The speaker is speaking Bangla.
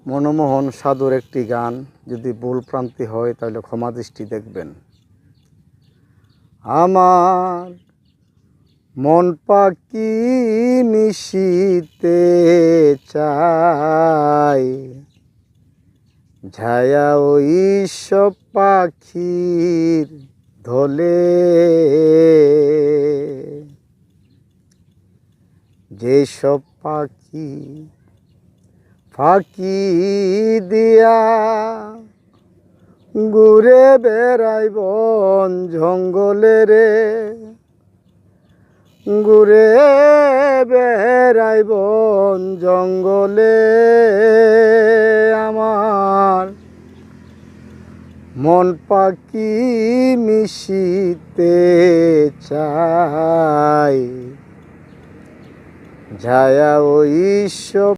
মনমোহন সাধুর একটি গান, যদি ভুল প্রান্তি হয় তাহলে ক্ষমা দৃষ্টি দেখবেন। আমার মন পাখি মিশিতে চাই, ছায়া ওই সব পাখির ধলে, যেসব পাখি ফাঁকি দিয়া ঘুরে বেড়াই বন জঙ্গলে রে, ঘুরে বেড়াই বন জঙ্গলে। আমার মন পাখি মিশিতে চাই, ছায়া ওই সব